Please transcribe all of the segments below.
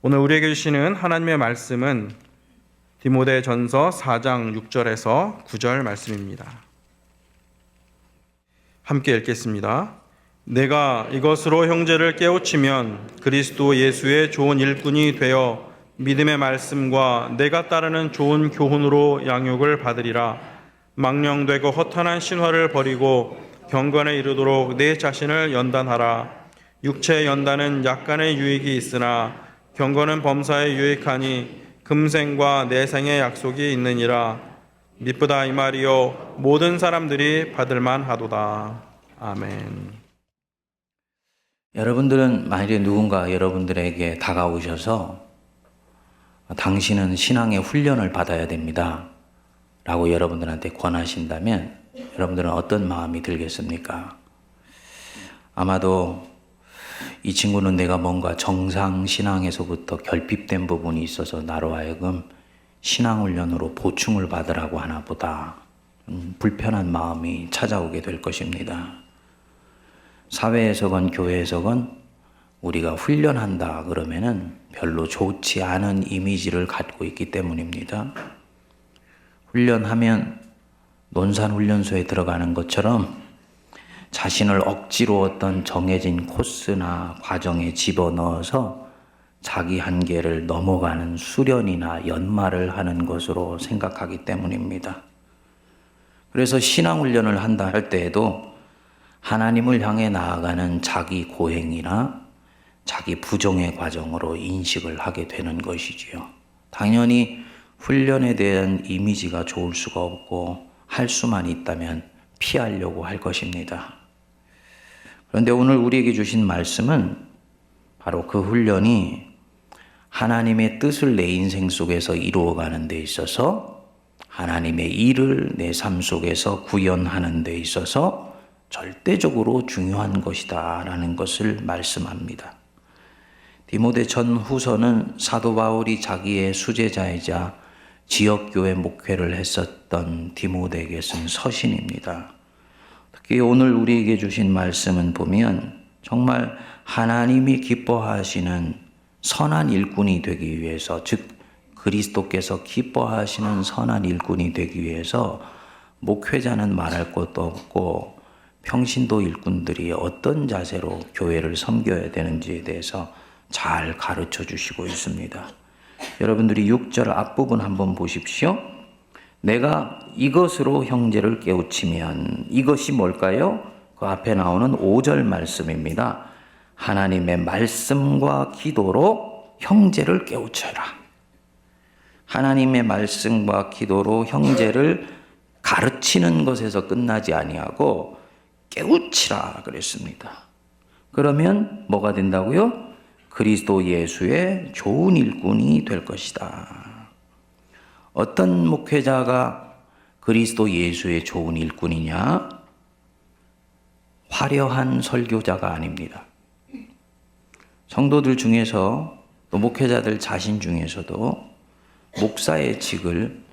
오늘 우리에게 주시는 하나님의 말씀은 디모데전서 4장 6절에서 9절 말씀입니다. 함께 읽겠습니다. 내가 이것으로 형제를 깨우치면 그리스도 예수의 좋은 일꾼이 되어 믿음의 말씀과 내가 따르는 좋은 교훈으로 양육을 받으리라. 망령되고 허탄한 신화를 버리고 경건에 이르도록 내 자신을 연단하라. 육체의 연단은 약간의 유익이 있으나 경건은 범사에 유익하니 금생과 내생의 약속이 있느니라. 미쁘다 이 말이요 모든 사람들이 받을만 하도다. 아멘. 여러분들은 만일에 누군가 여러분들에게 다가오셔서 당신은 신앙의 훈련을 받아야 됩니다 라고 여러분들한테 권하신다면 여러분들은 어떤 마음이 들겠습니까? 아마도 이 친구는 내가 뭔가 정상 신앙에서부터 결핍된 부분이 있어서 나로 하여금 신앙훈련으로 보충을 받으라고 하나 보다 불편한 마음이 찾아오게 될 것입니다. 사회에서건 교회에서건 우리가 훈련한다 그러면은 별로 좋지 않은 이미지를 갖고 있기 때문입니다. 훈련하면 논산훈련소에 들어가는 것처럼 자신을 억지로 어떤 정해진 코스나 과정에 집어넣어서 자기 한계를 넘어가는 수련이나 연마를 하는 것으로 생각하기 때문입니다. 그래서 신앙훈련을 한다 할 때에도 하나님을 향해 나아가는 자기 고행이나 자기 부정의 과정으로 인식을 하게 되는 것이지요. 당연히 훈련에 대한 이미지가 좋을 수가 없고 할 수만 있다면 피하려고 할 것입니다. 그런데 오늘 우리에게 주신 말씀은 바로 그 훈련이 하나님의 뜻을 내 인생 속에서 이루어가는 데 있어서 하나님의 일을 내 삶 속에서 구현하는 데 있어서 절대적으로 중요한 것이다 라는 것을 말씀합니다. 디모데 전후서는 사도 바울이 자기의 수제자이자 지역교회 목회를 했었던 디모데에게 쓴 서신입니다. 특히 오늘 우리에게 주신 말씀은 보면 정말 하나님이 기뻐하시는 선한 일꾼이 되기 위해서, 즉 그리스도께서 기뻐하시는 선한 일꾼이 되기 위해서 목회자는 말할 것도 없고 평신도 일꾼들이 어떤 자세로 교회를 섬겨야 되는지에 대해서 잘 가르쳐 주시고 있습니다. 여러분들이 6절 앞부분 한번 보십시오. 내가 이것으로 형제를 깨우치면, 이것이 뭘까요? 그 앞에 나오는 5절 말씀입니다. 하나님의 말씀과 기도로 형제를 깨우쳐라. 하나님의 말씀과 기도로 형제를 가르치는 것에서 끝나지 아니하고 깨우치라 그랬습니다. 그러면 뭐가 된다고요? 그리스도 예수의 좋은 일꾼이 될 것이다. 어떤 목회자가 그리스도 예수의 좋은 일꾼이냐? 화려한 설교자가 아닙니다. 성도들 중에서 또 목회자들 자신 중에서도 목사의 직을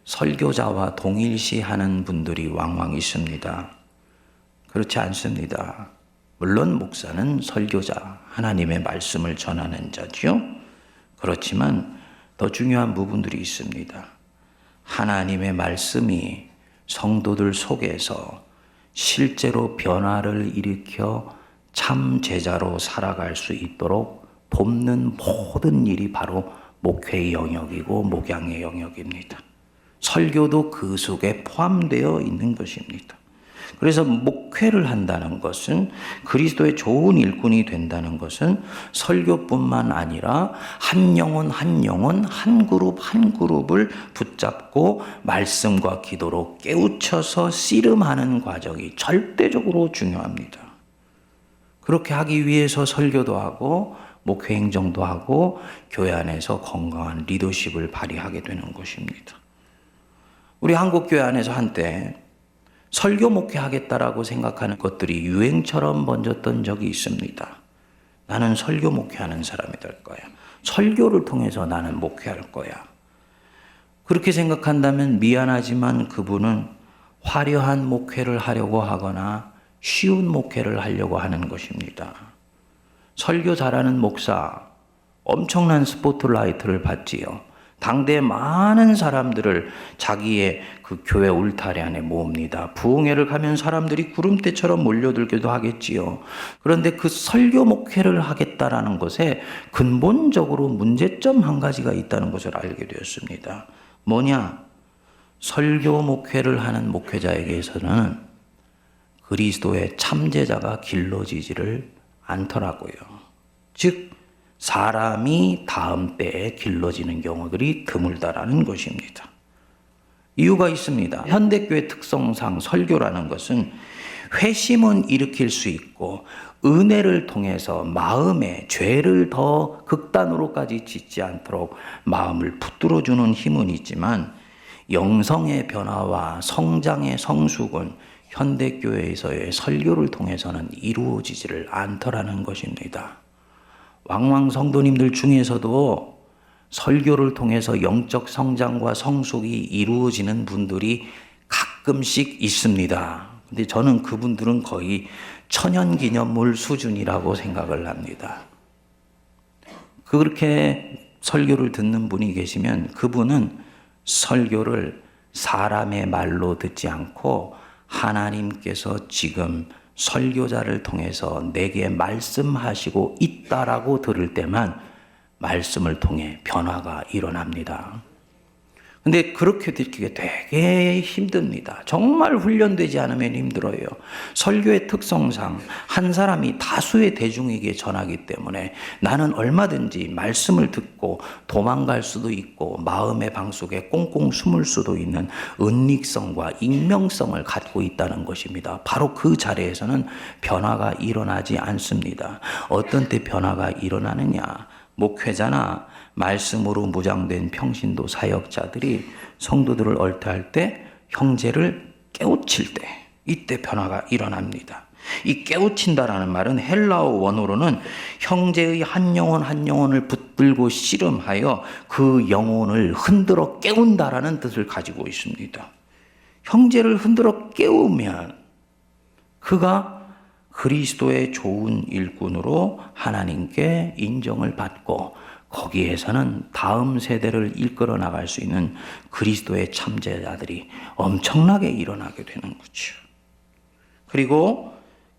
설교자와 동일시하는 분들이 왕왕 있습니다. 그렇지 않습니다. 물론 목사는 설교자, 하나님의 말씀을 전하는 자죠. 그렇지만 더 중요한 부분들이 있습니다. 하나님의 말씀이 성도들 속에서 실제로 변화를 일으켜 참 제자로 살아갈 수 있도록 돕는 모든 일이 바로 목회의 영역이고 목양의 영역입니다. 설교도 그 속에 포함되어 있는 것입니다. 그래서 목회를 한다는 것은, 그리스도의 좋은 일꾼이 된다는 것은 설교뿐만 아니라 한 영혼 한 영혼, 한 그룹 한 그룹을 붙잡고 말씀과 기도로 깨우쳐서 씨름하는 과정이 절대적으로 중요합니다. 그렇게 하기 위해서 설교도 하고 목회 행정도 하고 교회 안에서 건강한 리더십을 발휘하게 되는 것입니다. 우리 한국교회 안에서 한때 설교 목회하겠다라고 생각하는 것들이 유행처럼 번졌던 적이 있습니다. 나는 설교 목회하는 사람이 될 거야. 설교를 통해서 나는 목회할 거야. 그렇게 생각한다면 미안하지만 그분은 화려한 목회를 하려고 하거나 쉬운 목회를 하려고 하는 것입니다. 설교 잘하는 목사, 엄청난 스포트라이트를 받지요. 당대 많은 사람들을 자기의 그 교회 울타리 안에 모읍니다. 부흥회를 가면 사람들이 구름대처럼 몰려들기도 하겠지요. 그런데 그 설교 목회를 하겠다라는 것에 근본적으로 문제점 한 가지가 있다는 것을 알게 되었습니다. 뭐냐? 설교 목회를 하는 목회자에게서는 그리스도의 참제자가 길러지지를 않더라고요. 즉 사람이 다음 때에 길러지는 경우들이 드물다라는 것입니다. 이유가 있습니다. 현대교회 특성상 설교라는 것은 회심은 일으킬 수 있고 은혜를 통해서 마음에 죄를 더 극단으로까지 짓지 않도록 마음을 붙들어주는 힘은 있지만 영성의 변화와 성장의 성숙은 현대교회에서의 설교를 통해서는 이루어지지를 않더라는 것입니다. 왕왕 성도님들 중에서도 설교를 통해서 영적 성장과 성숙이 이루어지는 분들이 가끔씩 있습니다. 근데 저는 그분들은 거의 천연기념물 수준이라고 생각을 합니다. 그렇게 설교를 듣는 분이 계시면 그분은 설교를 사람의 말로 듣지 않고 하나님께서 지금 설교자를 통해서 내게 말씀하시고 있다라고 들을 때만 말씀을 통해 변화가 일어납니다. 근데 그렇게 듣기가 되게 힘듭니다. 정말 훈련되지 않으면 힘들어요. 설교의 특성상 한 사람이 다수의 대중에게 전하기 때문에 나는 얼마든지 말씀을 듣고 도망갈 수도 있고 마음의 방 속에 꽁꽁 숨을 수도 있는 은닉성과 익명성을 갖고 있다는 것입니다. 바로 그 자리에서는 변화가 일어나지 않습니다. 어떤 때 변화가 일어나느냐? 목회자나 말씀으로 무장된 평신도 사역자들이 성도들을 얼태할 때, 형제를 깨우칠 때, 이때 변화가 일어납니다. 이 깨우친다라는 말은 헬라어 원어로는 형제의 한 영혼 한 영혼을 붙들고 씨름하여 그 영혼을 흔들어 깨운다라는 뜻을 가지고 있습니다. 형제를 흔들어 깨우면 그가 그리스도의 좋은 일꾼으로 하나님께 인정을 받고 거기에서는 다음 세대를 이끌어 나갈 수 있는 그리스도의 참제자들이 엄청나게 일어나게 되는 거죠. 그리고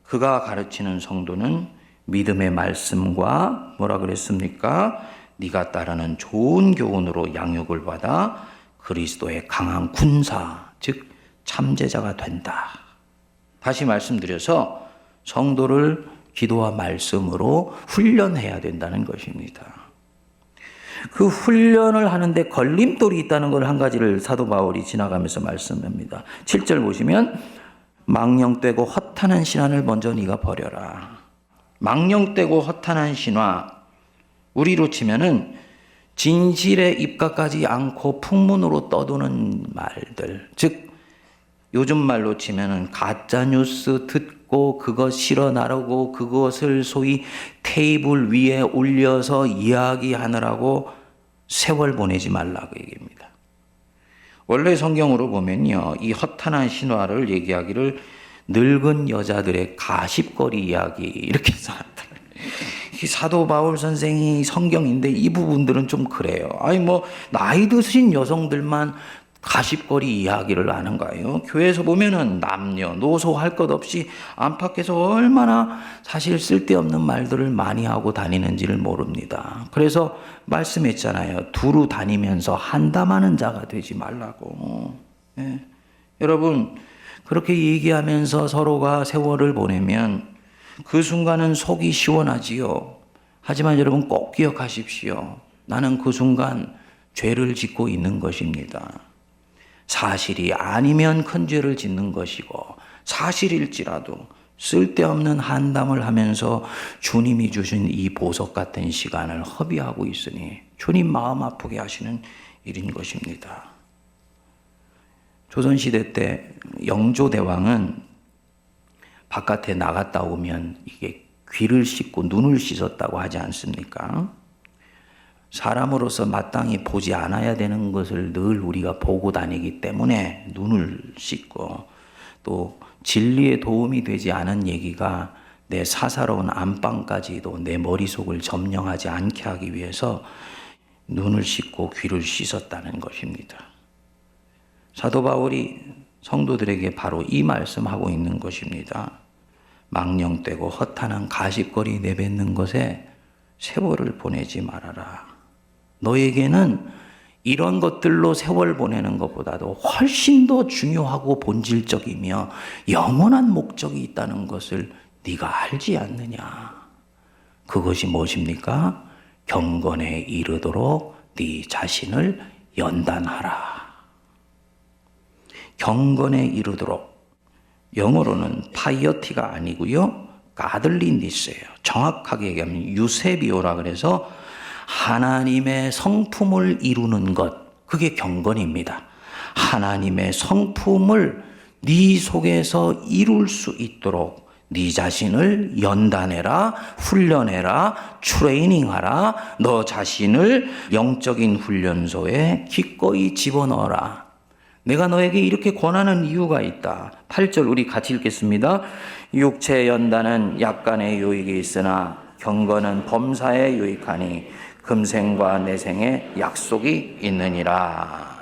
그가 가르치는 성도는 믿음의 말씀과 뭐라 그랬습니까? 네가 따르는 좋은 교훈으로 양육을 받아 그리스도의 강한 군사, 즉 참제자가 된다. 다시 말씀드려서 성도를 기도와 말씀으로 훈련해야 된다는 것입니다. 그 훈련을 하는데 걸림돌이 있다는 걸 한 가지를 사도 바울이 지나가면서 말씀합니다. 7절 보시면 망령되고 허탄한 신화를 먼저 네가 버려라. 망령되고 허탄한 신화, 우리로 치면은 진실에 입각하지 않고 풍문으로 떠도는 말들, 즉 요즘 말로 치면은 가짜 뉴스 듣고 그것 실어 나르고 그것을 소위 테이블 위에 올려서 이야기하느라고 세월 보내지 말라고 얘기합니다. 원래 성경으로 보면요, 이 허탄한 신화를 얘기하기를 늙은 여자들의 가십거리 이야기 이렇게 써놨더라고요. 사도 바울 선생이 성경인데 이 부분들은 좀 그래요. 아니 뭐 나이 드신 여성들만 가십거리 이야기를 하는 거예요. 교회에서 보면은 남녀, 노소 할 것 없이 안팎에서 얼마나 사실 쓸데없는 말들을 많이 하고 다니는지를 모릅니다. 그래서 말씀했잖아요. 두루 다니면서 한담하는 자가 되지 말라고. 예. 여러분, 그렇게 얘기하면서 서로가 세월을 보내면 그 순간은 속이 시원하지요. 하지만 여러분 꼭 기억하십시오. 나는 그 순간 죄를 짓고 있는 것입니다. 사실이 아니면 큰 죄를 짓는 것이고 사실일지라도 쓸데없는 한담을 하면서 주님이 주신 이 보석 같은 시간을 허비하고 있으니 주님 마음 아프게 하시는 일인 것입니다. 조선시대 때 영조대왕은 바깥에 나갔다 오면 이게 귀를 씻고 눈을 씻었다고 하지 않습니까? 사람으로서 마땅히 보지 않아야 되는 것을 늘 우리가 보고 다니기 때문에 눈을 씻고 또 진리에 도움이 되지 않은 얘기가 내 사사로운 안방까지도 내 머릿속을 점령하지 않게 하기 위해서 눈을 씻고 귀를 씻었다는 것입니다. 사도 바울이 성도들에게 바로 이 말씀하고 있는 것입니다. 망령되고 허탄한 가십거리 내뱉는 것에 세월을 보내지 말아라. 너에게는 이런 것들로 세월 보내는 것보다도 훨씬 더 중요하고 본질적이며 영원한 목적이 있다는 것을 네가 알지 않느냐. 그것이 무엇입니까? 경건에 이르도록 네 자신을 연단하라. 경건에 이르도록, 영어로는 파이어티가 아니고요, 가들린디스예요. 정확하게 얘기하면 유세비오라 그래서 하나님의 성품을 이루는 것, 그게 경건입니다. 하나님의 성품을 네 속에서 이룰 수 있도록 네 자신을 연단해라, 훈련해라, 트레이닝하라, 너 자신을 영적인 훈련소에 기꺼이 집어넣어라. 내가 너에게 이렇게 권하는 이유가 있다. 8절 우리 같이 읽겠습니다. 육체의 연단은 약간의 유익이 있으나 경건은 범사에 유익하니 금생과 내생에 약속이 있느니라.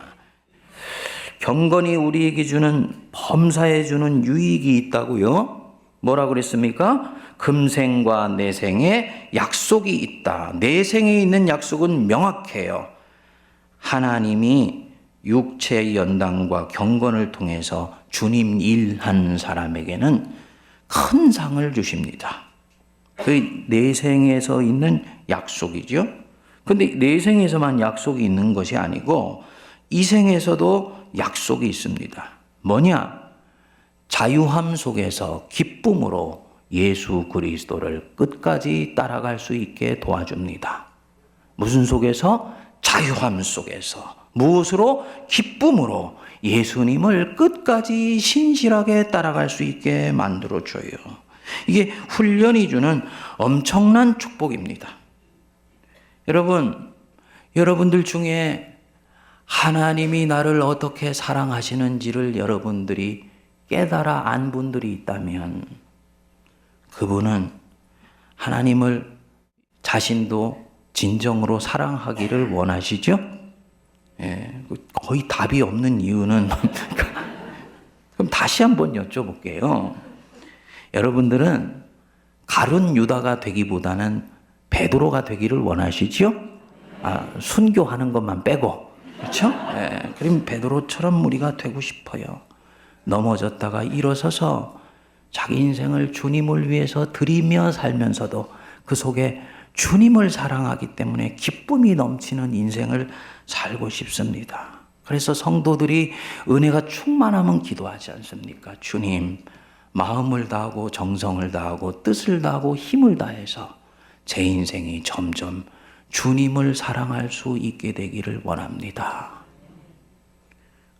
경건이 우리에게 주는, 범사에 주는 유익이 있다고요? 뭐라고 그랬습니까? 금생과 내생에 약속이 있다. 내생에 있는 약속은 명확해요. 하나님이 육체의 연단과 경건을 통해서 주님 일하는 사람에게는 큰 상을 주십니다. 그 내생에서 있는 약속이죠. 근데 내생에서만 약속이 있는 것이 아니고 이 생에서도 약속이 있습니다. 뭐냐? 자유함 속에서 기쁨으로 예수 그리스도를 끝까지 따라갈 수 있게 도와줍니다. 무슨 속에서? 자유함 속에서. 무엇으로? 기쁨으로 예수님을 끝까지 신실하게 따라갈 수 있게 만들어줘요. 이게 훈련이 주는 엄청난 축복입니다. 여러분들 중에 하나님이 나를 어떻게 사랑하시는지를 여러분들이 깨달아 안 분들이 있다면 그분은 하나님을 자신도 진정으로 사랑하기를 원하시죠? 예, 거의 답이 없는 이유는 그럼 다시 한번 여쭤볼게요. 여러분들은 가룟 유다가 되기보다는 베드로가 되기를 원하시죠? 순교하는 것만 빼고, 그렇죠? 예, 그럼 베드로처럼 우리가 되고 싶어요. 넘어졌다가 일어서서 자기 인생을 주님을 위해서 드리며 살면서도 그 속에 주님을 사랑하기 때문에 기쁨이 넘치는 인생을 살고 싶습니다. 그래서 성도들이 은혜가 충만하면 기도하지 않습니까? 주님, 마음을 다하고 정성을 다하고 뜻을 다하고 힘을 다해서 제 인생이 점점 주님을 사랑할 수 있게 되기를 원합니다.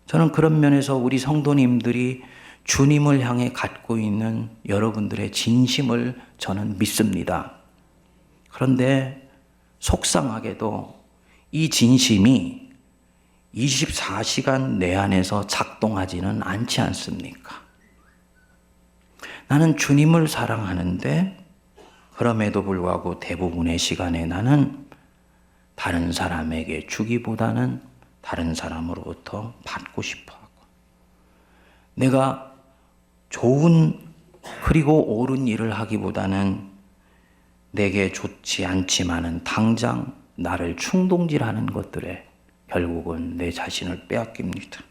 저는 그런 면에서 우리 성도님들이 주님을 향해 갖고 있는 여러분들의 진심을 저는 믿습니다. 그런데 속상하게도 이 진심이 24시간 내 안에서 작동하지는 않지 않습니까? 나는 주님을 사랑하는데 그럼에도 불구하고 대부분의 시간에 나는 다른 사람에게 주기보다는 다른 사람으로부터 받고 싶어 하고, 내가 좋은 그리고 옳은 일을 하기보다는 내게 좋지 않지만은 당장 나를 충동질하는 것들에 결국은 내 자신을 빼앗깁니다.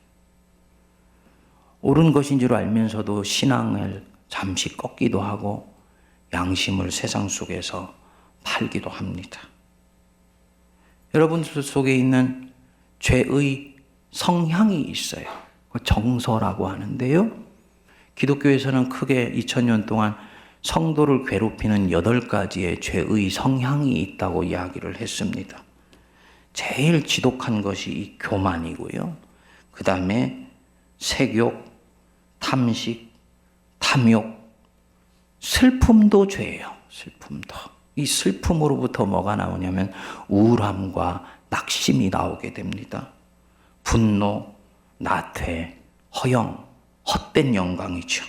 옳은 것인 줄 알면서도 신앙을 잠시 꺾기도 하고 양심을 세상 속에서 팔기도 합니다. 여러분들 속에 있는 죄의 성향이 있어요. 정서라고 하는데요. 기독교에서는 크게 2000년 동안 성도를 괴롭히는 8가지의 죄의 성향이 있다고 이야기를 했습니다. 제일 지독한 것이 이 교만이고요. 그 다음에 색욕, 탐식, 탐욕, 슬픔도 죄예요. 슬픔도. 이 슬픔으로부터 뭐가 나오냐면 우울함과 낙심이 나오게 됩니다. 분노, 나태, 허영, 헛된 영광이죠.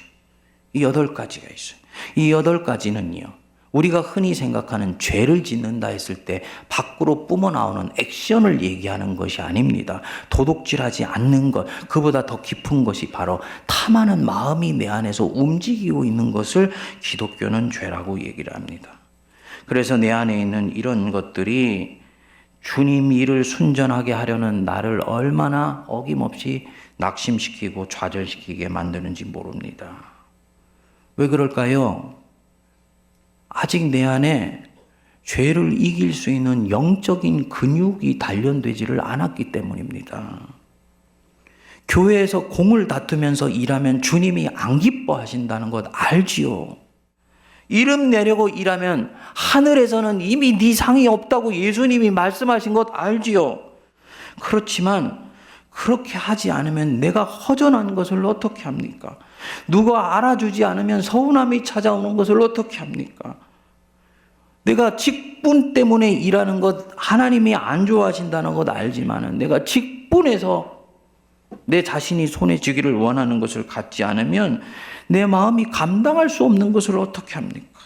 이 8가지가 있어요. 이 8가지는요, 우리가 흔히 생각하는 죄를 짓는다 했을 때 밖으로 뿜어나오는 액션을 얘기하는 것이 아닙니다. 도둑질하지 않는 것, 그보다 더 깊은 것이 바로 탐하는 마음이 내 안에서 움직이고 있는 것을 기독교는 죄라고 얘기를 합니다. 그래서 내 안에 있는 이런 것들이 주님 일을 순전하게 하려는 나를 얼마나 어김없이 낙심시키고 좌절시키게 만드는지 모릅니다. 왜 그럴까요? 아직 내 안에 죄를 이길 수 있는 영적인 근육이 단련되지를 않았기 때문입니다. 교회에서 공을 다투면서 일하면 주님이 안 기뻐하신다는 것 알지요? 이름 내려고 일하면 하늘에서는 이미 네 상이 없다고 예수님이 말씀하신 것 알지요? 그렇지만 그렇게 하지 않으면 내가 허전한 것을 어떻게 합니까? 누가 알아주지 않으면 서운함이 찾아오는 것을 어떻게 합니까? 내가 직분 때문에 일하는 것 하나님이 안 좋아하신다는 것 알지만 내가 직분에서 내 자신이 손에 쥐기를 원하는 것을 갖지 않으면 내 마음이 감당할 수 없는 것을 어떻게 합니까?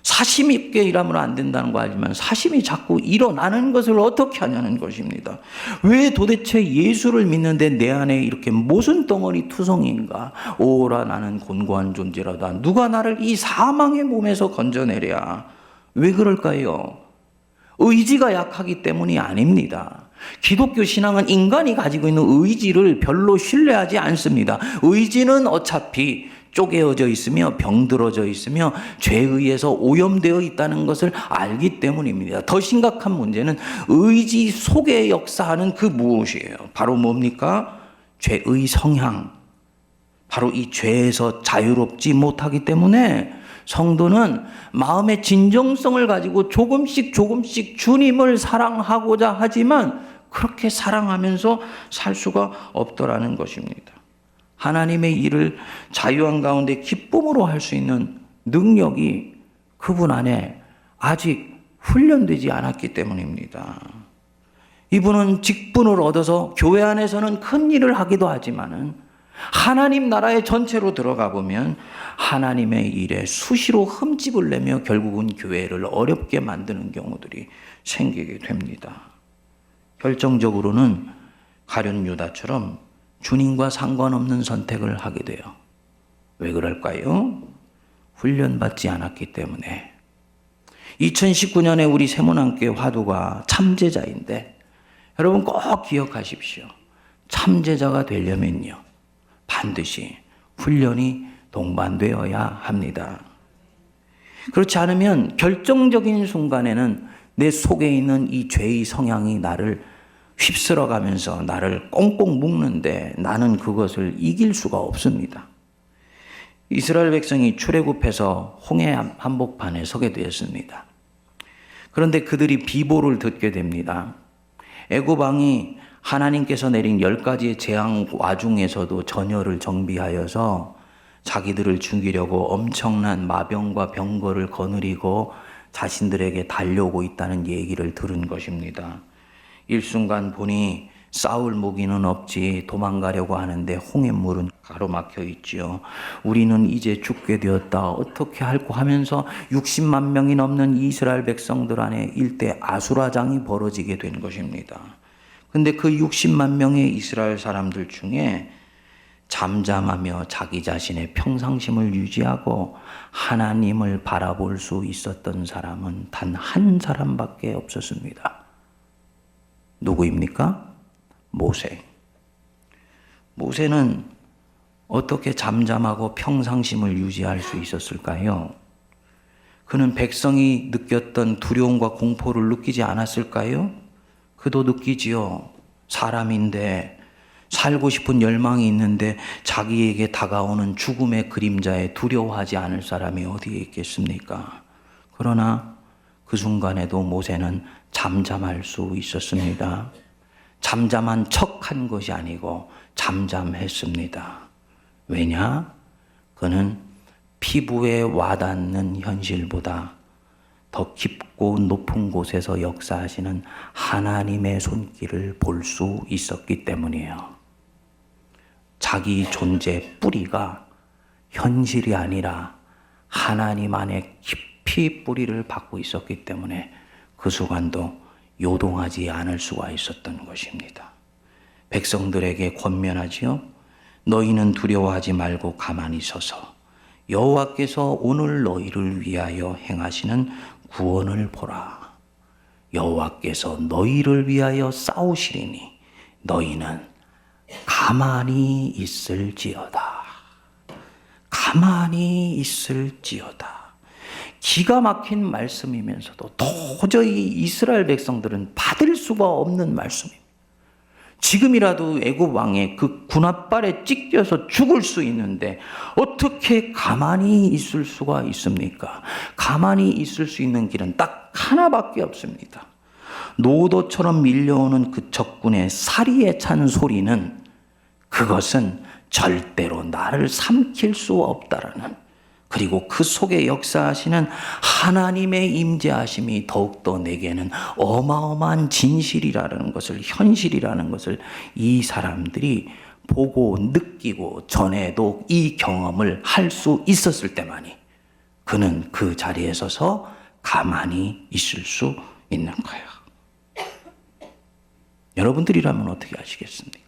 사심 있게 일하면 안 된다는 거 알지만 사심이 자꾸 일어나는 것을 어떻게 하냐는 것입니다. 왜 도대체 예수를 믿는데 내 안에 이렇게 모순 덩어리 투성인가? 오라 나는 곤고한 존재라다. 누가 나를 이 사망의 몸에서 건져내랴. 왜 그럴까요? 의지가 약하기 때문이 아닙니다. 기독교 신앙은 인간이 가지고 있는 의지를 별로 신뢰하지 않습니다. 의지는 어차피 쪼개어져 있으며 병들어져 있으며 죄에 의해서 오염되어 있다는 것을 알기 때문입니다. 더 심각한 문제는 의지 속에 역사하는 그 무엇이에요? 바로 뭡니까? 죄의 성향. 바로 이 죄에서 자유롭지 못하기 때문에 성도는 마음의 진정성을 가지고 조금씩 주님을 사랑하고자 하지만 그렇게 사랑하면서 살 수가 없더라는 것입니다. 하나님의 일을 자유한 가운데 기쁨으로 할 수 있는 능력이 그분 안에 아직 훈련되지 않았기 때문입니다. 이분은 직분을 얻어서 교회 안에서는 큰 일을 하기도 하지만은 하나님 나라의 전체로 들어가 보면 하나님의 일에 수시로 흠집을 내며 결국은 교회를 어렵게 만드는 경우들이 생기게 됩니다. 결정적으로는 가룟 유다처럼 주님과 상관없는 선택을 하게 돼요. 왜 그럴까요? 훈련받지 않았기 때문에. 2019년에 우리 세문안교회 화두가 참제자인데 여러분 꼭 기억하십시오. 참제자가 되려면요 반드시 훈련이 동반되어야 합니다. 그렇지 않으면 결정적인 순간에는 내 속에 있는 이 죄의 성향이 나를 휩쓸어가면서 나를 꽁꽁 묶는데 나는 그것을 이길 수가 없습니다. 이스라엘 백성이 출애굽해서 홍해 한복판에 서게 되었습니다. 그런데 그들이 비보를 듣게 됩니다. 애굽 왕이 하나님께서 내린 10가지의 재앙 와중에서도 전열을 정비하여서 자기들을 죽이려고 엄청난 마병과 병거를 거느리고 자신들에게 달려오고 있다는 얘기를 들은 것입니다. 일순간 보니 싸울 무기는 없지 도망가려고 하는데 홍해물은 가로막혀 있지요. 우리는 이제 죽게 되었다. 어떻게 할꼬 하면서 60만 명이 넘는 이스라엘 백성들 안에 일대 아수라장이 벌어지게 된 것입니다. 근데 그 60만 명의 이스라엘 사람들 중에 잠잠하며 자기 자신의 평상심을 유지하고 하나님을 바라볼 수 있었던 사람은 단 한 사람밖에 없었습니다. 누구입니까? 모세. 모세는 어떻게 잠잠하고 평상심을 유지할 수 있었을까요? 그는 백성이 느꼈던 두려움과 공포를 느끼지 않았을까요? 그도 느끼지요. 사람인데 살고 싶은 열망이 있는데 자기에게 다가오는 죽음의 그림자에 두려워하지 않을 사람이 어디에 있겠습니까? 그러나 그 순간에도 모세는 잠잠할 수 있었습니다. 잠잠한 척한 것이 아니고 잠잠했습니다. 왜냐? 그는 피부에 와닿는 현실보다 더 깊고 높은 곳에서 역사하시는 하나님의 손길을 볼 수 있었기 때문이에요. 자기 존재 뿌리가 현실이 아니라 하나님 안에 깊이 뿌리를 박고 있었기 때문에 그 순간도 요동하지 않을 수가 있었던 것입니다. 백성들에게 권면하지요. 너희는 두려워하지 말고 가만히 서서 여호와께서 오늘 너희를 위하여 행하시는 구원을 보라. 여호와께서 너희를 위하여 싸우시리니 너희는 가만히 있을지어다. 가만히 있을지어다. 기가 막힌 말씀이면서도 도저히 이스라엘 백성들은 받을 수가 없는 말씀입니다. 지금이라도 애굽 왕의 그 군합발에 찢겨서 죽을 수 있는데 어떻게 가만히 있을 수가 있습니까? 가만히 있을 수 있는 길은 딱 하나밖에 없습니다. 노도처럼 밀려오는 그 적군의 사리에 찬 소리는 그것은 절대로 나를 삼킬 수 없다라는, 그리고 그 속에 역사하시는 하나님의 임재하심이 더욱더 내게는 어마어마한 진실이라는 것을, 현실이라는 것을 이 사람들이 보고 느끼고 전에도 이 경험을 할 수 있었을 때만이 그는 그 자리에 서서 가만히 있을 수 있는 거예요. 여러분들이라면 어떻게 하시겠습니까?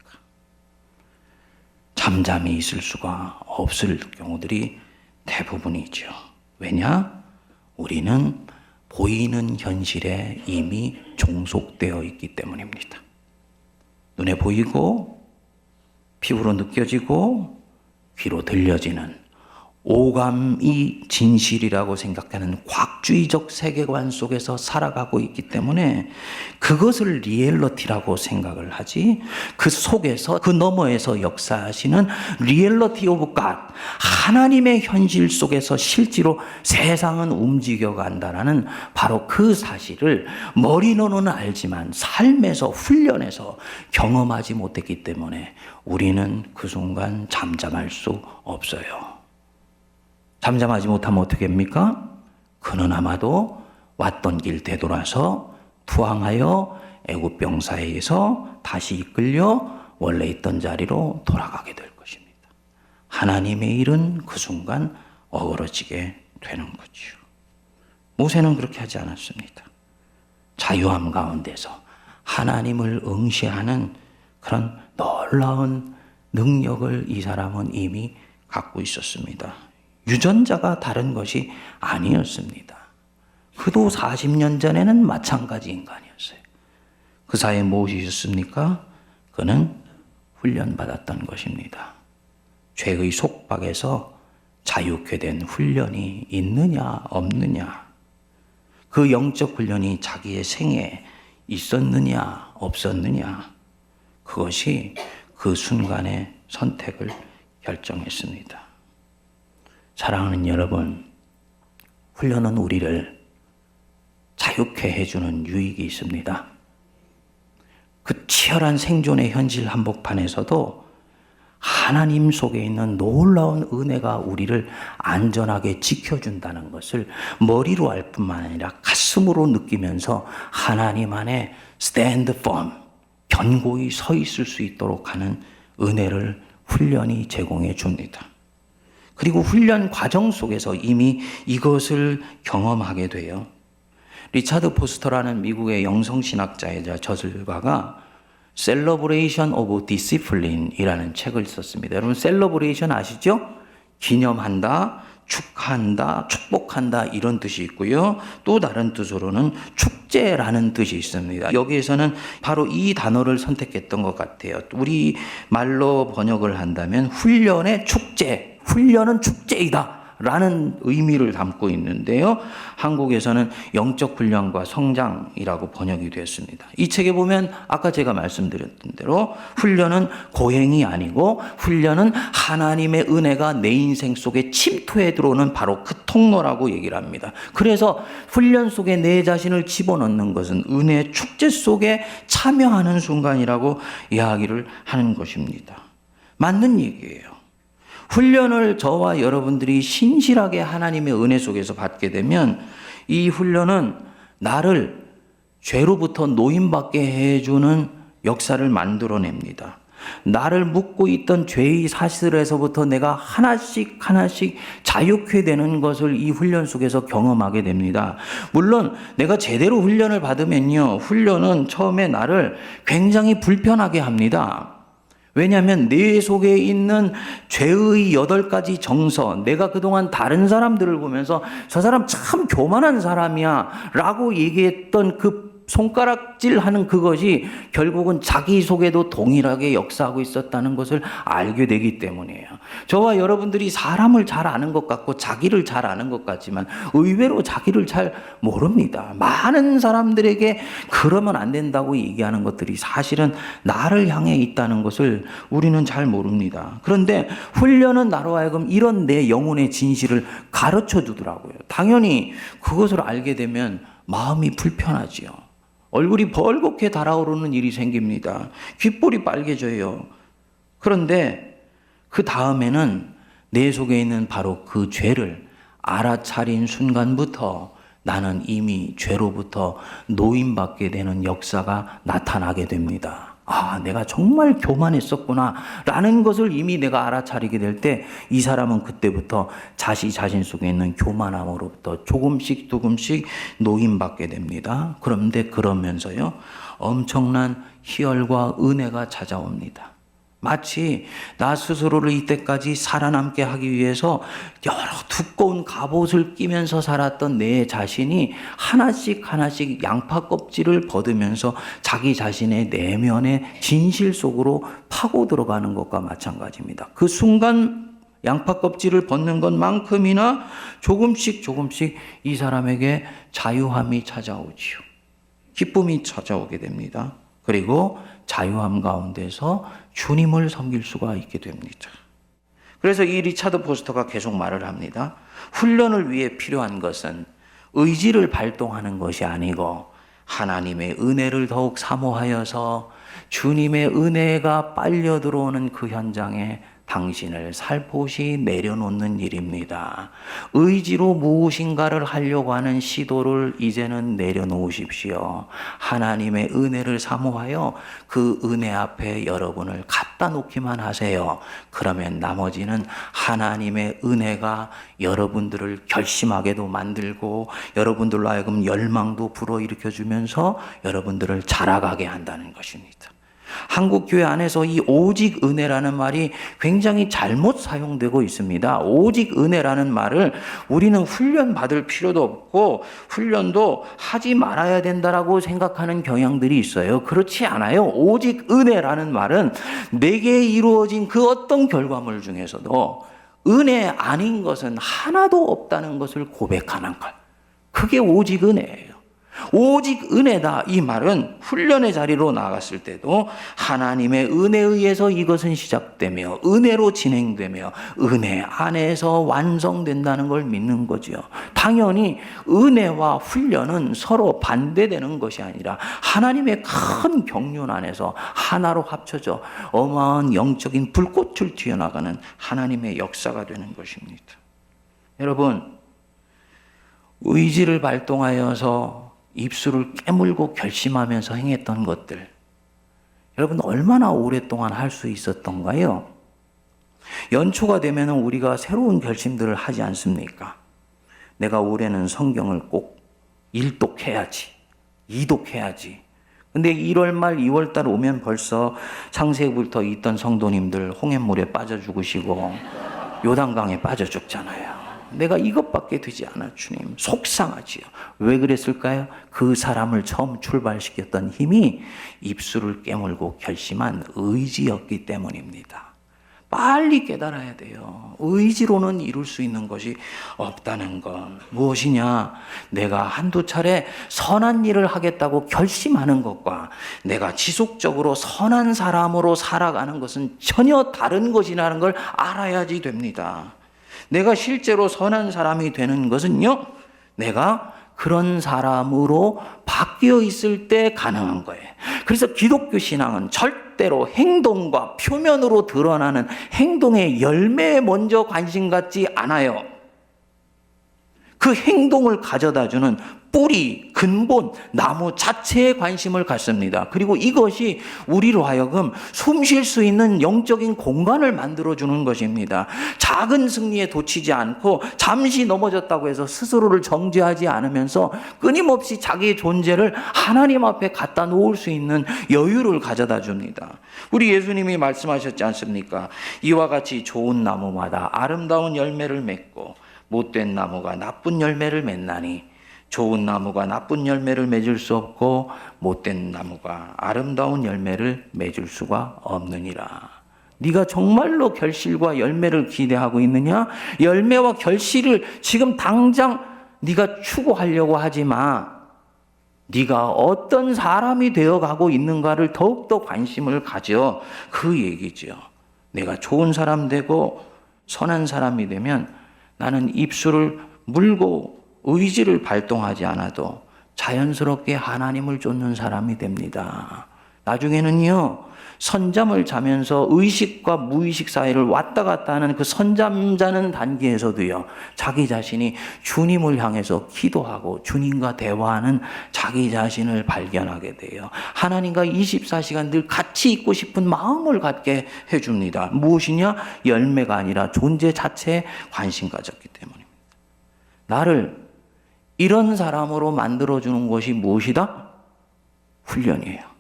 잠잠히 있을 수가 없을 경우들이 대부분이죠. 왜냐? 우리는 보이는 현실에 이미 종속되어 있기 때문입니다. 눈에 보이고 피부로 느껴지고 귀로 들려지는 오감이 진실이라고 생각하는 과학주의적 세계관 속에서 살아가고 있기 때문에 그것을 리얼리티라고 생각을 하지, 그 속에서 그 너머에서 역사하시는 리얼리티 오브 갓, 하나님의 현실 속에서 실제로 세상은 움직여 간다라는 바로 그 사실을 머리로는 알지만 삶에서 훈련해서 경험하지 못했기 때문에 우리는 그 순간 잠잠할 수 없어요. 잠잠하지 못하면 어떻게 합니까? 그는 아마도 왔던 길 되돌아서 투항하여 애굽 병사에게서 다시 이끌려 원래 있던 자리로 돌아가게 될 것입니다. 하나님의 일은 그 순간 어그러지게 되는 거죠. 모세는 그렇게 하지 않았습니다. 자유함 가운데서 하나님을 응시하는 그런 놀라운 능력을 이 사람은 이미 갖고 있었습니다. 유전자가 다른 것이 아니었습니다. 그도 40년 전에는 마찬가지 인간이었어요. 그 사이에 무엇이 있었습니까? 그는 훈련받았던 것입니다. 죄의 속박에서 자유케 된 훈련이 있느냐 없느냐, 그 영적 훈련이 자기의 생에 있었느냐 없었느냐, 그것이 그 순간의 선택을 결정했습니다. 사랑하는 여러분, 훈련은 우리를 자유케 해주는 유익이 있습니다. 그 치열한 생존의 현실 한복판에서도 하나님 속에 있는 놀라운 은혜가 우리를 안전하게 지켜준다는 것을 머리로 알 뿐만 아니라 가슴으로 느끼면서 하나님 안에 stand firm, 견고히 서 있을 수 있도록 하는 은혜를 훈련이 제공해 줍니다. 그리고 훈련 과정 속에서 이미 이것을 경험하게 돼요. 리차드 포스터라는 미국의 영성신학자이자 저술가가 Celebration of Discipline이라는 책을 썼습니다. 여러분, 셀러브레이션 아시죠? 기념한다, 축하한다, 축복한다, 이런 뜻이 있고요. 또 다른 뜻으로는 축제라는 뜻이 있습니다. 여기에서는 바로 이 단어를 선택했던 것 같아요. 우리 말로 번역을 한다면 훈련의 축제, 훈련은 축제이다 라는 의미를 담고 있는데요. 한국에서는 영적 훈련과 성장이라고 번역이 되었습니다. 이 책에 보면 아까 제가 말씀드렸던 대로 훈련은 고행이 아니고 훈련은 하나님의 은혜가 내 인생 속에 침투해 들어오는 바로 그 통로라고 얘기를 합니다. 그래서 훈련 속에 내 자신을 집어넣는 것은 은혜의 축제 속에 참여하는 순간이라고 이야기를 하는 것입니다. 맞는 얘기예요. 훈련을 저와 여러분들이 신실하게 하나님의 은혜 속에서 받게 되면 이 훈련은 나를 죄로부터 노임받게 해주는 역사를 만들어냅니다. 나를 묶고 있던 죄의 사슬에서부터 내가 하나씩 자유케 되는 것을 이 훈련 속에서 경험하게 됩니다. 물론 내가 제대로 훈련을 받으면요, 훈련은 처음에 나를 굉장히 불편하게 합니다. 왜냐하면 내 속에 있는 죄의 8가지 정서, 내가 그동안 다른 사람들을 보면서 저 사람 참 교만한 사람이야 라고 얘기했던 그 손가락질하는 그것이 결국은 자기 속에도 동일하게 역사하고 있었다는 것을 알게 되기 때문이에요. 저와 여러분들이 사람을 잘 아는 것 같고 자기를 잘 아는 것 같지만 의외로 자기를 잘 모릅니다. 많은 사람들에게 그러면 안 된다고 얘기하는 것들이 사실은 나를 향해 있다는 것을 우리는 잘 모릅니다. 그런데 훈련은 나로 하여금 이런 내 영혼의 진실을 가르쳐 주더라고요. 당연히 그것을 알게 되면 마음이 불편하지요. 얼굴이 벌겋게 달아오르는 일이 생깁니다. 귓볼이 빨개져요. 그런데 그 다음에는 내 속에 있는 바로 그 죄를 알아차린 순간부터 나는 이미 죄로부터 노임받게 되는 역사가 나타나게 됩니다. 아, 내가 정말 교만했었구나 라는 것을 이미 내가 알아차리게 될 때 이 사람은 그때부터 자신 속에 있는 교만함으로부터 조금씩 노임받게 됩니다. 그런데 그러면서요, 엄청난 희열과 은혜가 찾아옵니다. 마치 나 스스로를 이때까지 살아남게 하기 위해서 여러 두꺼운 갑옷을 끼면서 살았던 내 자신이 하나씩 양파 껍질을 벗으면서 자기 자신의 내면의 진실 속으로 파고 들어가는 것과 마찬가지입니다. 그 순간 양파 껍질을 벗는 것만큼이나 조금씩 이 사람에게 자유함이 찾아오지요. 기쁨이 찾아오게 됩니다. 그리고 자유함 가운데서 주님을 섬길 수가 있게 됩니다. 그래서 이 리차드 포스터가 계속 말을 합니다. 훈련을 위해 필요한 것은 의지를 발동하는 것이 아니고 하나님의 은혜를 더욱 사모하여서 주님의 은혜가 빨려 들어오는 그 현장에 당신을 살포시 내려놓는 일입니다. 의지로 무엇인가를 하려고 하는 시도를 이제는 내려놓으십시오. 하나님의 은혜를 사모하여 그 은혜 앞에 여러분을 갖다 놓기만 하세요. 그러면 나머지는 하나님의 은혜가 여러분들을 결심하게도 만들고 여러분들로 하여금 열망도 불어일으켜 주면서 여러분들을 자라가게 한다는 것입니다. 한국 교회 안에서 이 오직 은혜라는 말이 굉장히 잘못 사용되고 있습니다. 오직 은혜라는 말을 우리는 훈련 받을 필요도 없고 훈련도 하지 말아야 된다라고 생각하는 경향들이 있어요. 그렇지 않아요. 오직 은혜라는 말은 내게 이루어진 그 어떤 결과물 중에서도 은혜 아닌 것은 하나도 없다는 것을 고백하는 것. 그게 오직 은혜예요. 오직 은혜다 이 말은 훈련의 자리로 나갔을 때도 하나님의 은혜에 의해서 이것은 시작되며 은혜로 진행되며 은혜 안에서 완성된다는 걸 믿는 거죠. 당연히 은혜와 훈련은 서로 반대되는 것이 아니라 하나님의 큰 경륜 안에서 하나로 합쳐져 어마어마한 영적인 불꽃을 튀어나가는 하나님의 역사가 되는 것입니다. 여러분, 의지를 발동하여서 입술을 깨물고 결심하면서 행했던 것들, 여러분 얼마나 오랫동안 할 수 있었던가요? 연초가 되면 우리가 새로운 결심들을 하지 않습니까? 내가 올해는 성경을 꼭 1독해야지, 2독해야지. 근데 1월 말 2월 달 오면 벌써 창세기부터 있던 성도님들 홍해물에 빠져 죽으시고 요단강에 빠져 죽잖아요. 내가 이것밖에 되지 않아 주님. 속상하지요. 왜 그랬을까요? 그 사람을 처음 출발시켰던 힘이 입술을 깨물고 결심한 의지였기 때문입니다. 빨리 깨달아야 돼요. 의지로는 이룰 수 있는 것이 없다는 것. 무엇이냐? 내가 한두 차례 선한 일을 하겠다고 결심하는 것과 내가 지속적으로 선한 사람으로 살아가는 것은 전혀 다른 것이라는 걸 알아야지 됩니다. 내가 실제로 선한 사람이 되는 것은요, 내가 그런 사람으로 바뀌어 있을 때 가능한 거예요. 그래서 기독교 신앙은 절대로 행동과 표면으로 드러나는 행동의 열매에 먼저 관심 갖지 않아요. 그 행동을 가져다주는 뿌리, 근본, 나무 자체에 관심을 갖습니다. 그리고 이것이 우리로 하여금 숨 쉴 수 있는 영적인 공간을 만들어주는 것입니다. 작은 승리에 도치지 않고 잠시 넘어졌다고 해서 스스로를 정죄하지 않으면서 끊임없이 자기의 존재를 하나님 앞에 갖다 놓을 수 있는 여유를 가져다 줍니다. 우리 예수님이 말씀하셨지 않습니까? 이와 같이 좋은 나무마다 아름다운 열매를 맺고 못된 나무가 나쁜 열매를 맺나니 좋은 나무가 나쁜 열매를 맺을 수 없고 못된 나무가 아름다운 열매를 맺을 수가 없느니라. 네가 정말로 결실과 열매를 기대하고 있느냐? 열매와 결실을 지금 당장 네가 추구하려고 하지 마. 네가 어떤 사람이 되어가고 있는가를 더욱더 관심을 가져. 그 얘기죠. 내가 좋은 사람 되고 선한 사람이 되면 나는 입술을 물고 의지를 발동하지 않아도 자연스럽게 하나님을 쫓는 사람이 됩니다. 나중에는요, 선잠을 자면서 의식과 무의식 사이를 왔다 갔다 하는 그 선잠 자는 단계에서도요, 자기 자신이 주님을 향해서 기도하고 주님과 대화하는 자기 자신을 발견하게 돼요. 하나님과 24시간 늘 같이 있고 싶은 마음을 갖게 해줍니다. 무엇이냐? 열매가 아니라 존재 자체에 관심 가졌기 때문입니다. 나를 이런 사람으로 만들어주는 것이 무엇이다? 훈련이에요.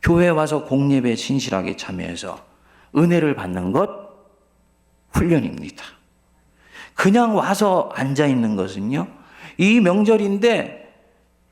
교회에 와서 공예배에 신실하게 참여해서 은혜를 받는 것, 훈련입니다. 그냥 와서 앉아있는 것은요, 이 명절인데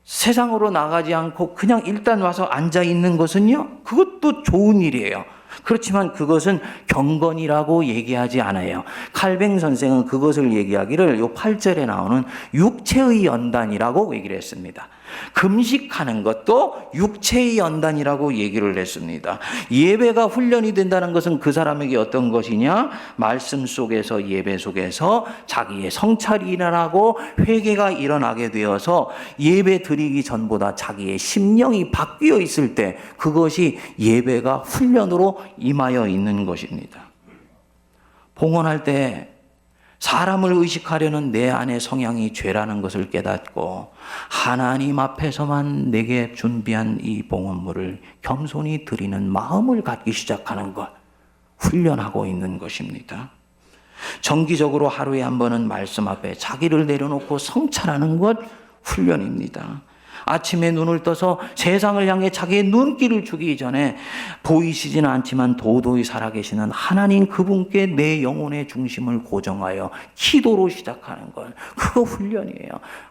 세상으로 나가지 않고 그냥 일단 와서 앉아있는 것은요, 그것도 좋은 일이에요. 그렇지만 그것은 경건이라고 얘기하지 않아요. 칼뱅 선생은 그것을 얘기하기를 요 8절에 나오는 육체의 연단이라고 얘기를 했습니다. 금식하는 것도 육체의 연단이라고 얘기를 했습니다. 예배가 훈련이 된다는 것은 그 사람에게 어떤 것이냐? 말씀 속에서, 예배 속에서 자기의 성찰이 일어나고 회개가 일어나게 되어서 예배 드리기 전보다 자기의 심령이 바뀌어 있을 때 그것이 예배가 훈련으로 임하여 있는 것입니다. 봉헌할 때 사람을 의식하려는 내 안의 성향이 죄라는 것을 깨닫고 하나님 앞에서만 내게 준비한 이 봉헌물을 겸손히 드리는 마음을 갖기 시작하는 것, 훈련하고 있는 것입니다. 정기적으로 하루에 한 번은 말씀 앞에 자기를 내려놓고 성찰하는 것, 훈련입니다. 아침에 눈을 떠서 세상을 향해 자기의 눈길을 주기 전에 보이시지는 않지만 도도히 살아계시는 하나님 그분께 내 영혼의 중심을 고정하여 기도로 시작하는 것, 그거 훈련이에요.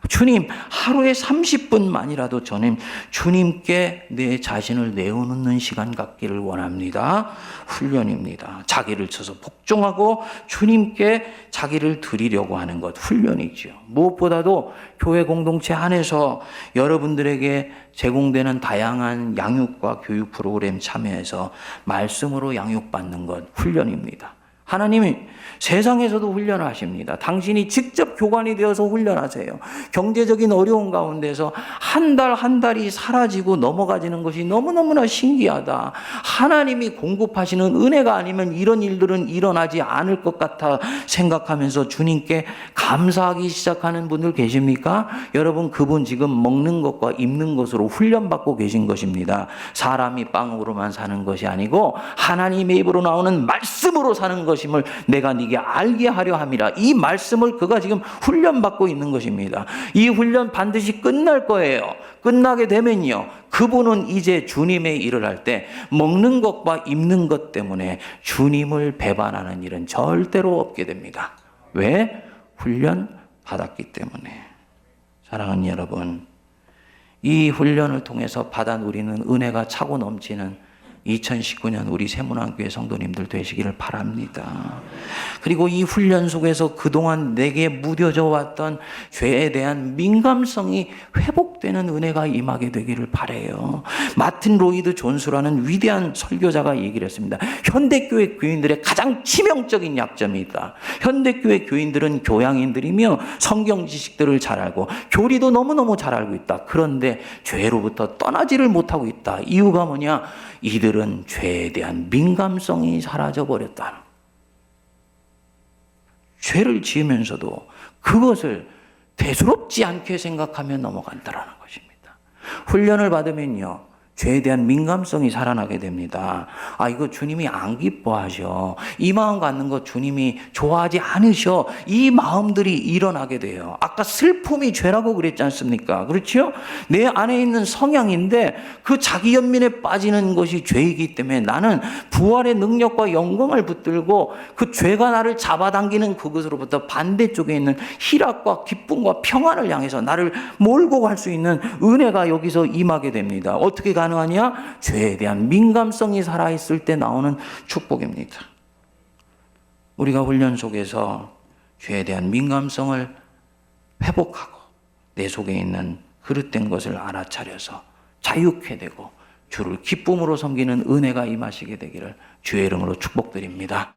주님, 하루에 30분만이라도 저는 주님께 내 자신을 내어놓는 시간 갖기를 원합니다. 훈련입니다. 자기를 쳐서 복종하고 주님께 자기를 드리려고 하는 것, 훈련이죠. 무엇보다도 교회 공동체 안에서 여러분들에게 제공되는 다양한 양육과 교육 프로그램 참여해서 말씀으로 양육받는 것, 훈련입니다. 하나님이 세상에서도 훈련을 하십니다. 당신이 직접 교관이 되어서 훈련하세요. 경제적인 어려운 가운데서 한 달 한 달이 사라지고 넘어가지는 것이 너무너무나 신기하다. 하나님이 공급하시는 은혜가 아니면 이런 일들은 일어나지 않을 것 같아 생각하면서 주님께 감사하기 시작하는 분들 계십니까? 여러분, 그분 지금 먹는 것과 입는 것으로 훈련받고 계신 것입니다. 사람이 빵으로만 사는 것이 아니고 하나님의 입으로 나오는 말씀으로 사는 것임을 내가 네게 알게 하려 함이라. 이 말씀을 그가 지금 훈련받고 있는 것입니다. 이 훈련 반드시 끝날 거예요. 끝나게 되면요, 그분은 이제 주님의 일을 할 때 먹는 것과 입는 것 때문에 주님을 배반하는 일은 절대로 없게 됩니다. 왜? 훈련 받았기 때문에. 사랑하는 여러분, 이 훈련을 통해서 받아 누리는 은혜가 차고 넘치는 2019년 우리 세문안교회 성도님들 되시기를 바랍니다. 그리고 이 훈련 속에서 그동안 내게 무뎌져 왔던 죄에 대한 민감성이 회복되는 은혜가 임하게 되기를 바라요. 마틴 로이드 존스라는 위대한 설교자가 얘기를 했습니다. 현대교회 교인들의 가장 치명적인 약점이 있다. 현대교회 교인들은 교양인들이며 성경 지식들을 잘 알고 교리도 너무너무 잘 알고 있다. 그런데 죄로부터 떠나지를 못하고 있다. 이유가 뭐냐? 이들은 죄에 대한 민감성이 사라져버렸다. 죄를 지으면서도 그것을 대수롭지 않게 생각하며 넘어간다라는 것입니다. 훈련을 받으면요, 죄에 대한 민감성이 살아나게 됩니다. 아, 이거 주님이 안 기뻐하셔. 이 마음 갖는 거 주님이 좋아하지 않으셔. 이 마음들이 일어나게 돼요. 아까 슬픔이 죄라고 그랬지 않습니까? 그렇죠? 내 안에 있는 성향인데 그 자기 연민에 빠지는 것이 죄이기 때문에 나는 부활의 능력과 영광을 붙들고 그 죄가 나를 잡아당기는 그것으로부터 반대쪽에 있는 희락과 기쁨과 평안을 향해서 나를 몰고 갈 수 있는 은혜가 여기서 임하게 됩니다. 어떻게 가능하냐? 죄에 대한 민감성이 살아있을 때 나오는 축복입니다. 우리가 훈련 속에서 죄에 대한 민감성을 회복하고 내 속에 있는 그릇된 것을 알아차려서 자유케 되고 주를 기쁨으로 섬기는 은혜가 임하시게 되기를 주의 이름으로 축복드립니다.